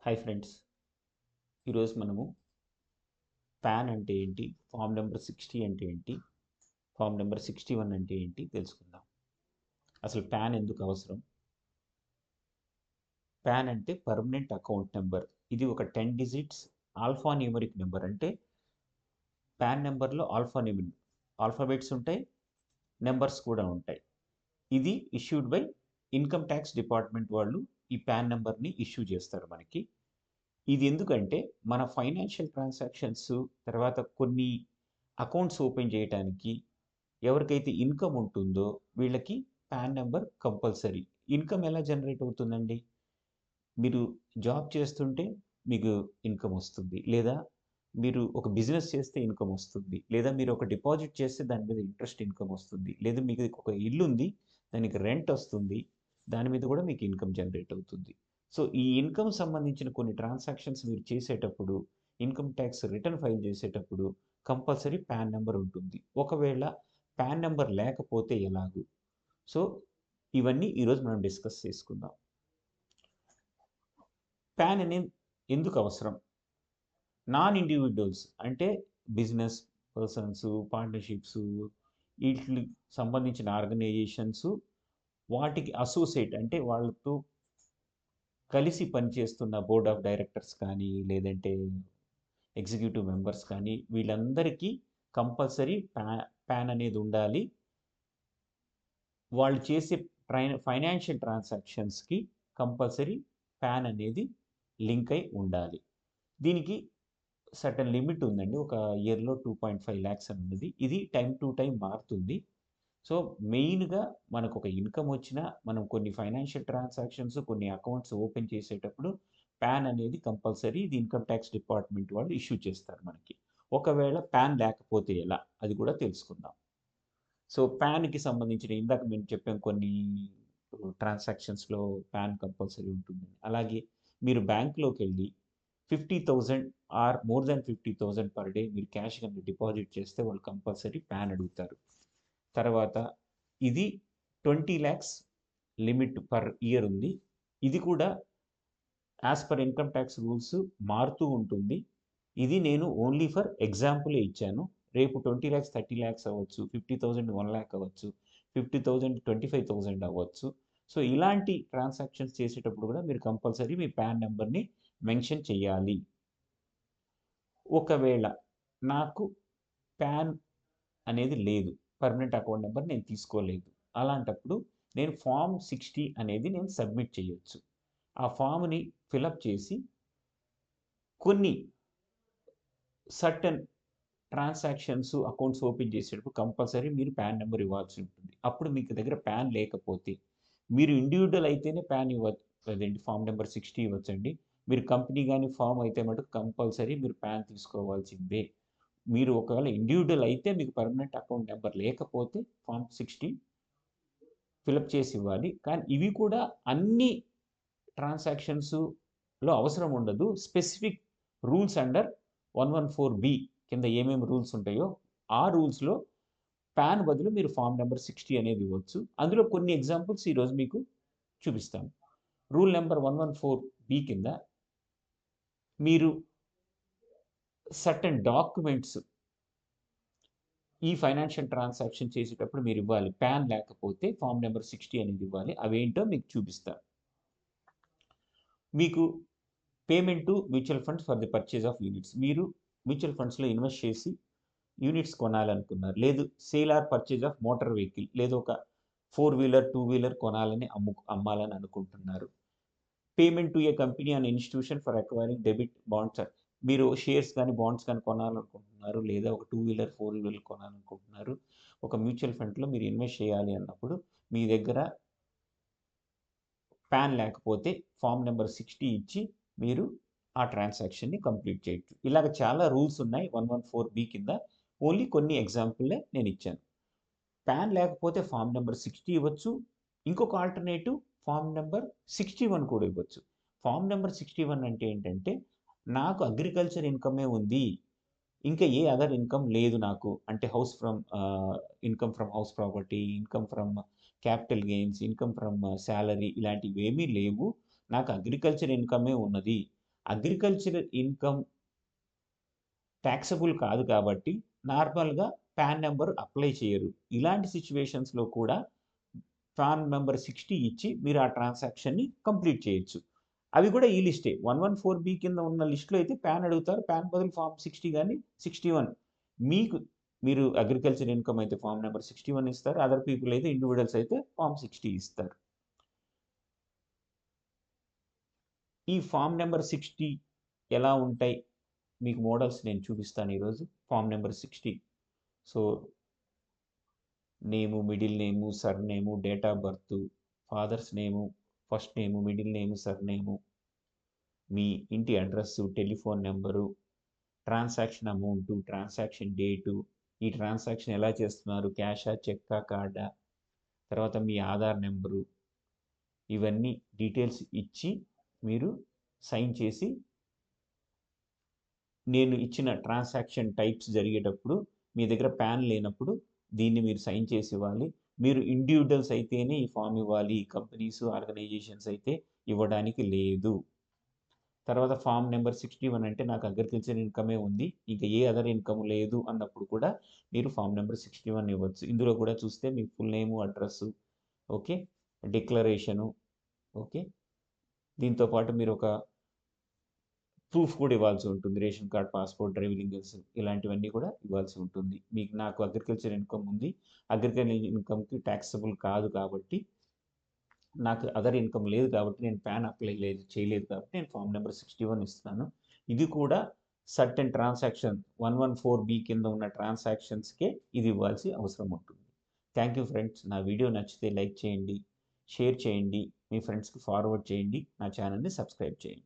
Hi friends, ఈరోజు మనము pan అంటే ఏంటి, ఫామ్ నెంబర్ 60 అంటే ఏంటి, ఫామ్ నెంబర్ 61 అంటే ఏంటి తెలుసుకుందాం. అసలు పాన్ ఎందుకు అవసరం? పాన్ అంటే పర్మనెంట్ అకౌంట్ నెంబర్. ఇది ఒక 10 డిజిట్స్ ఆల్ఫా న్యూమరిక్ నెంబర్. అంటే పాన్ నెంబర్లో ఆల్ఫాబెట్స్ ఉంటాయి, నెంబర్స్ కూడా ఉంటాయి. ఇది issued by income tax department వాళ్ళు ఈ పాన్ నెంబర్ని ఇష్యూ చేస్తారు మనకి. ఇది ఎందుకంటే మన ఫైనాన్షియల్ ట్రాన్సాక్షన్స్, తర్వాత కొన్ని అకౌంట్స్ ఓపెన్ చేయడానికి ఎవరికైతే ఇన్కమ్ ఉంటుందో వీళ్ళకి పాన్ నెంబర్ కంపల్సరీ. ఇన్కమ్ ఎలా జనరేట్ అవుతుందండి? మీరు జాబ్ చేస్తుంటే మీకు ఇన్కమ్ వస్తుంది, లేదా మీరు ఒక బిజినెస్ చేస్తే ఇన్కమ్ వస్తుంది, లేదా మీరు ఒక డిపాజిట్ చేస్తే దాని మీద ఇంట్రెస్ట్ ఇన్కమ్ వస్తుంది, లేదా మీకు ఒక ఇల్లు ఉంది దానికి రెంట్ వస్తుంది, దాని మీద కూడా మీకు ఇన్కమ్ జనరేట్ అవుతుంది. సో ఈ ఇన్కమ్ సంబంధించిన కొన్ని ట్రాన్సాక్షన్స్ మీరు చేసేటప్పుడు, ఇన్కమ్ ట్యాక్స్ రిటర్న్ ఫైల్ చేసేటప్పుడు కంపల్సరీ పాన్ నెంబర్ ఉంటుంది. ఒకవేళ పాన్ నెంబర్ లేకపోతే ఎలాగు? సో ఇవన్నీ ఈరోజు మనం డిస్కస్ చేసుకుందాం. పాన్ అనేది ఎందుకు అవసరం? నాన్ ఇండివిజువల్స్ అంటే బిజినెస్ పర్సన్స్, పార్ట్నర్షిప్స్, వీటికి సంబంధించిన ఆర్గనైజేషన్స్, వాటికి అసోసియేట్ అంటే వాళ్ళతో కలిసి పనిచేస్తున్న బోర్డ్ ఆఫ్ డైరెక్టర్స్ కానీ, లేదంటే ఎగ్జిక్యూటివ్ మెంబర్స్ కానీ, వీళ్ళందరికీ కంపల్సరీ పాన్ అనేది ఉండాలి. వాళ్ళు చేసే ఫైనాన్షియల్ ట్రాన్సాక్షన్స్కి కంపల్సరీ పాన్ అనేది లింక్ అయి ఉండాలి. దీనికి సర్టన్ లిమిట్ ఉందండి. ఒక ఇయర్లో 2.5 ల్యాక్స్ అన్నది. ఇది టైం టు టైం మారుతుంది. సో మెయిన్గా మనకు ఒక ఇన్కమ్ వచ్చినా, మనం కొన్ని ఫైనాన్షియల్ ట్రాన్సాక్షన్స్, కొన్ని అకౌంట్స్ ఓపెన్ చేసేటప్పుడు పాన్ అనేది కంపల్సరీ. ఇది ఇన్కమ్ ట్యాక్స్ డిపార్ట్మెంట్ వాళ్ళు ఇష్యూ చేస్తారు మనకి. ఒకవేళ పాన్ లేకపోతే ఎలా, అది కూడా తెలుసుకుందాం. సో పాన్కి సంబంధించిన ఇందాక మేము చెప్పాం, కొన్ని ట్రాన్సాక్షన్స్లో పాన్ కంపల్సరీ ఉంటుంది. అలాగే మీరు బ్యాంక్లోకి వెళ్ళి 50,000 or more than 50,000 per day మీరు క్యాష్ కనుక డిపాజిట్ చేస్తే వాళ్ళు కంపల్సరీ పాన్ అడుగుతారు. తర్వాత ఇది 20 ల్యాక్స్ లిమిట్ పర్ ఇయర్ ఉంది. ఇది కూడా as per income tax rules మారుతూ ఉంటుంది. ఇది నేను ఓన్లీ ఫర్ ఎగ్జాంపులే ఇచ్చాను. రేపు 20 ల్యాక్స్ 30 ల్యాక్స్ అవ్వచ్చు, 50,000 1 ల్యాక్ అవ్వచ్చు, 50,000 25,000 అవ్వచ్చు. సో ఇలాంటి ట్రాన్సాక్షన్స్ చేసేటప్పుడు కూడా మీరు కంపల్సరీ మీ పాన్ నెంబర్ని మెన్షన్ చేయాలి. ఒకవేళ నాకు పాన్ అనేది లేదు, పర్మనెంట్ అకౌంట్ నెంబర్ నేను తీసుకోలేదు, అలాంటప్పుడు నేను ఫామ్ 60 అనేది నేను సబ్మిట్ చేయొచ్చు. ఆ ఫామ్ని ఫిలప్ చేసి కొన్ని సర్టన్ ట్రాన్సాక్షన్స్, అకౌంట్స్ ఓపెన్ చేసేటప్పుడు కంపల్సరీ మీరు పాన్ నెంబర్ ఇవ్వాల్సి ఉంటుంది. అప్పుడు మీకు దగ్గర పాన్ లేకపోతే, మీరు ఇండివిజువల్ అయితేనే పాన్ ఇవ్వచ్చు, అదేంటి ఫామ్ నెంబర్ 60 ఇవ్వచ్చండి. మీరు కంపెనీ కానీ ఫామ్ అయితే మటుకు కంపల్సరీ మీరు పాన్ తీసుకోవాల్సిందే. మీరు ఒకవేళ ఇండివిజువల్ అయితే మీకు పర్మనెంట్ అకౌంట్ నెంబర్ లేకపోతే ఫామ్ 60 ఫిలప్ చేసి ఇవ్వాలి. కానీ ఇవి కూడా అన్ని ట్రాన్సాక్షన్స్లో అవసరం ఉండదు. స్పెసిఫిక్ రూల్స్ అండర్ 114B కింద ఏమేమి రూల్స్ ఉంటాయో ఆ రూల్స్లో పాన్ బదులు మీరు ఫామ్ నెంబర్ 60 అనేది ఇవ్వచ్చు. అందులో కొన్ని ఎగ్జాంపుల్స్ ఈరోజు మీకు చూపిస్తాను. రూల్ నెంబర్ 114B కింద మీరు సర్టన్ డాక్యుమెంట్స్ ఈ ఫైనాన్షియల్ ట్రాన్సాక్షన్ చేసేటప్పుడు మీరు ఇవ్వాలి. పాన్ లేకపోతే ఫామ్ నెంబర్ 60 అనేది ఇవ్వాలి. అవేంటో మీకు చూపిస్తాను. మీకు payment to mutual funds for the purchase of units. మీరు మ్యూచువల్ ఫండ్స్లో ఇన్వెస్ట్ చేసి యూనిట్స్ కొనాలనుకున్నారు, లేదు sale are purchase of motor vehicle, లేదు ఒక 4 వీలర్ 2 వీలర్ కొనాలని అమ్మాలని అనుకుంటున్నారు. Payment to A company and institution for acquiring debit bonds. మీరు షేర్స్ కానీ బాండ్స్ కానీ కొనాలనుకుంటున్నారు, లేదా ఒక 2 వీలర్ 4 వీలర్ కొనాలనుకుంటున్నారు. ఒక మ్యూచువల్ ఫండ్లో మీరు ఇన్వెస్ట్ చేయాలి అన్నప్పుడు మీ దగ్గర పాన్ లేకపోతే ఫామ్ నెంబర్ 60 ఇచ్చి మీరు ఆ ట్రాన్సాక్షన్ని కంప్లీట్ చేయొచ్చు. ఇలాగ చాలా రూల్స్ ఉన్నాయి 114B కింద. ఓన్లీ కొన్ని ఎగ్జాంపుల్లే నేను ఇచ్చాను. పాన్ లేకపోతే ఫామ్ నెంబర్ 60 ఇవ్వచ్చు. ఇంకొక ఆల్టర్నేటివ్ ఫామ్ నెంబర్ 61 కూడా ఇవ్వచ్చు. ఫామ్ నెంబర్ 61 అంటే ఏంటంటే, నాకు అగ్రికల్చర్ ఇన్కమే ఉంది, ఇంకా ఏ అదర్ ఇన్కమ్ లేదు నాకు. అంటే income from house property, income from capital gains, income from salary, ఇలాంటివి ఏమీ లేవు. నాకు అగ్రికల్చర్ ఇన్కమే ఉన్నది. అగ్రికల్చరల్ ఇన్కమ్ ట్యాక్సబుల్ కాదు కాబట్టి నార్మల్గా పాన్ నెంబర్ అప్లై చేయరు. ఇలాంటి సిచ్యువేషన్స్లో కూడా పాన్ నెంబర్ 60 ఇచ్చి మీరు ఆ ట్రాన్సాక్షన్ని కంప్లీట్ చేయొచ్చు. అవి కూడా ఈ లిస్టే 114B కింద ఉన్న లిస్టులో అయితే పాన్ అడుగుతారు. పాన్ బదులు ఫామ్ 60 కానీ 61 మీకు మీరు అగ్రికల్చర్ ఇన్కమ్ అయితే ఫామ్ నెంబర్ 61 ఇస్తారు. అదర్ పీపుల్ అయితే ఇండివిజువల్స్ అయితే ఫామ్ 60 ఇస్తారు. ఈ ఫామ్ నెంబర్ 60 ఎలా ఉంటాయి మీకు మోడల్స్ నేను చూపిస్తాను ఈరోజు. Form number 60 so name, middle name, surname, date of birth, father's name, first name, middle name, surname, మీ ఇంటి address, telephone number, transaction amount, transaction date, ఈ ట్రాన్సాక్షన్ ఎలా చేస్తున్నారు, క్యాషా, చెక్కా, కార్డా, తర్వాత మీ ఆధార్ నెంబరు, ఇవన్నీ డీటెయిల్స్ ఇచ్చి మీరు సైన్ చేసి నేను ఇచ్చిన ట్రాన్సాక్షన్ టైప్స్ జరిగేటప్పుడు మీ దగ్గర పాన్ లేనప్పుడు దీన్ని మీరు సైన్ చేసి ఇవ్వాలి. మీరు ఇండివిజువల్స్ అయితేనే ఈ ఫామ్ ఇవ్వాలి. కంపెనీస్, ఆర్గనైజేషన్స్ అయితే ఇవ్వడానికి లేదు. తర్వాత ఫామ్ నెంబర్ 61 అంటే నాకు అగ్రికల్చర్ ఇన్కమే ఉంది, ఇంకా ఏ అదర్ ఇన్కమ్ లేదు అన్నప్పుడు కూడా మీరు ఫామ్ నెంబర్ 61 ఇవ్వచ్చు. ఇందులో కూడా చూస్తే మీ full name, address, okay, declaration, okay, దీంతో పాటు మీరు ఒక ప్రూఫ్ కూడా ఇవ్వాల్సి ఉంటుంది. Ration card, passport, driving licence ఇలాంటివన్నీ కూడా ఇవ్వాల్సి ఉంటుంది. మీకు నాకు అగ్రికల్చర్ ఇన్కమ్ ఉంది, అగ్రికల్చర్ ఇన్కమ్కి ట్యాక్సబుల్ కాదు కాబట్టి, నాకు అదర్ ఇన్కమ్ లేదు కాబట్టి నేను పాన్ అప్లై చేయలేదు కాబట్టి నేను ఫామ్ నెంబర్ 61 ఇస్తున్నాను. ఇది కూడా సర్టెన్ ట్రాన్సాక్షన్ 114B కింద ఉన్న ట్రాన్సాక్షన్స్కే ఇది ఇవ్వాల్సి అవసరం ఉంటుంది. Thank you friends. నా వీడియో నచ్చితే లైక్ చేయండి, షేర్ చేయండి, మీ ఫ్రెండ్స్కి ఫార్వర్డ్ చేయండి, నా ఛానల్ని సబ్స్క్రైబ్ చేయండి.